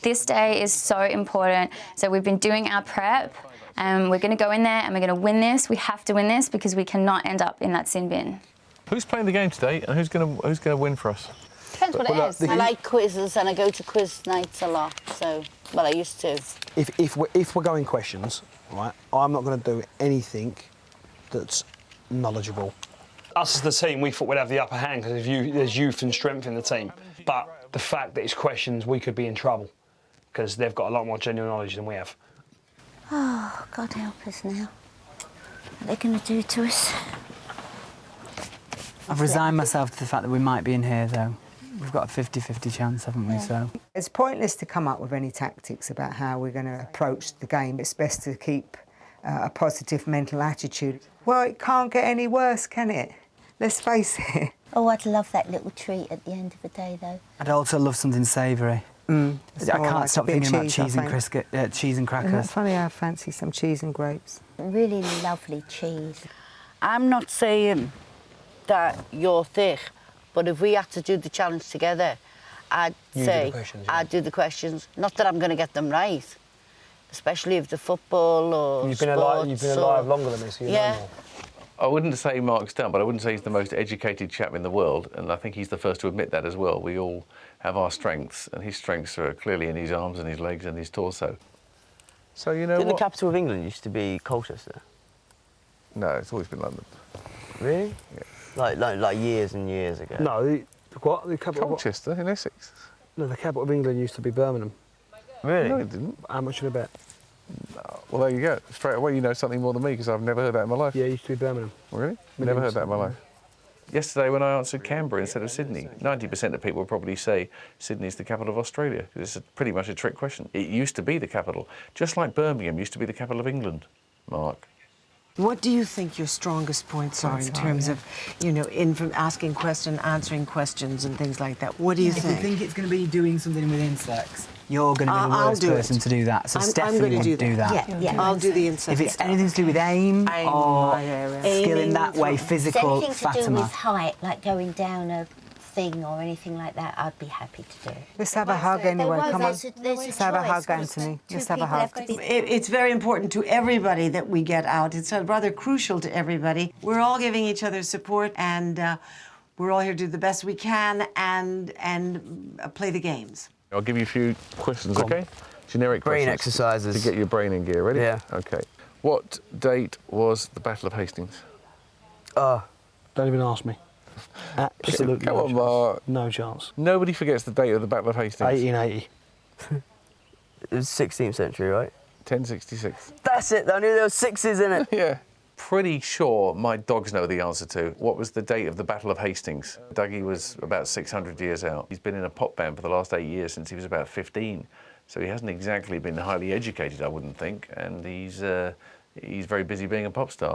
This day is so important. So we've been doing our prep and we're going to go in there and we're going to win this. We have to win this because we cannot end up in that sin bin. Who's playing the game today and who's going to win for us? Depends what it is. I like quizzes and I go to quiz nights a lot, so, well, I used to. If we're going questions, right, I'm not going to do anything that's knowledgeable. Us as the team, we thought we'd have the upper hand because there's youth and strength in the team. But the fact that it's questions, we could be in trouble because they've got a lot more genuine knowledge than we have. Oh, God help us now. What are they going to do to us? I've resigned myself to the fact that we might be in here, though. We've got a 50-50 chance, haven't we, so... It's pointless to come up with any tactics about how we're going to approach the game. It's best to keep a positive mental attitude. Well, it can't get any worse, can it? Let's face it. Oh, I'd love that little treat at the end of the day, though. I'd also love something savoury. I can't stop thinking about cheese and crackers. Isn't that funny? I fancy some cheese and grapes. Really lovely cheese. I'm not saying that you're thick, but if we had to do the challenge together, I'd say I'd do the questions. Not that I'm going to get them right, especially if the football or You've been alive longer than me, so you know more. I wouldn't say Mark's done, but I wouldn't say he's the most educated chap in the world, and I think he's the first to admit that as well. We all have our strengths, and his strengths are clearly in his arms and his legs and his torso. So, you know Didn't the capital of England used to be Colchester? No, it's always been London. Really? Yeah. Like years and years ago? No, the capital Colchester in Essex. No, the capital of England used to be Birmingham. Really? No, it didn't. How much of a bet? Well, there you go. Straight away, you know something more than me because I've never heard that in my life. Yeah, it used to be Birmingham. Really? Never heard that in my life. Yesterday, when I answered Canberra instead of Sydney, 90% of people would probably say Sydney's the capital of Australia because it's pretty much a trick question. It used to be the capital, just like Birmingham used to be the capital of England, Mark. What do you think your strongest points are in terms of, you know, from asking questions, answering questions and things like that? What do you think? If you think it's going to be doing something with insects, you're going to be the worst person to do that. So Stephanie would do that. Yeah, I'll do the insects. If it's anything to do with aim or skill in that way, physical, anything to do Fatima. with height, like going down a thing or anything like that, I'd be happy to do it. Let's have a hug anyway, come on. Let's have a hug, Anthony. Let's have a hug. It's very important to everybody that we get out. It's rather crucial to everybody. We're all giving each other support and we're all here to do the best we can and play the games. I'll give you a few questions, OK? Generic brain questions. exercises. To get your brain in gear. Ready? Yeah. OK. What date was the Battle of Hastings? Don't even ask me. Absolutely. Come on, Mark. No chance. Nobody forgets the date of the Battle of Hastings. 1880. It was 16th century, right? 1066. That's it. I knew there were sixes in it. Yeah. Pretty sure my dogs know the answer to what was the date of the Battle of Hastings. Dougie was about 600 years out. He's been in a pop band for the last 8 years since he was about 15. So he hasn't exactly been highly educated, I wouldn't think, and he's very busy being a pop star.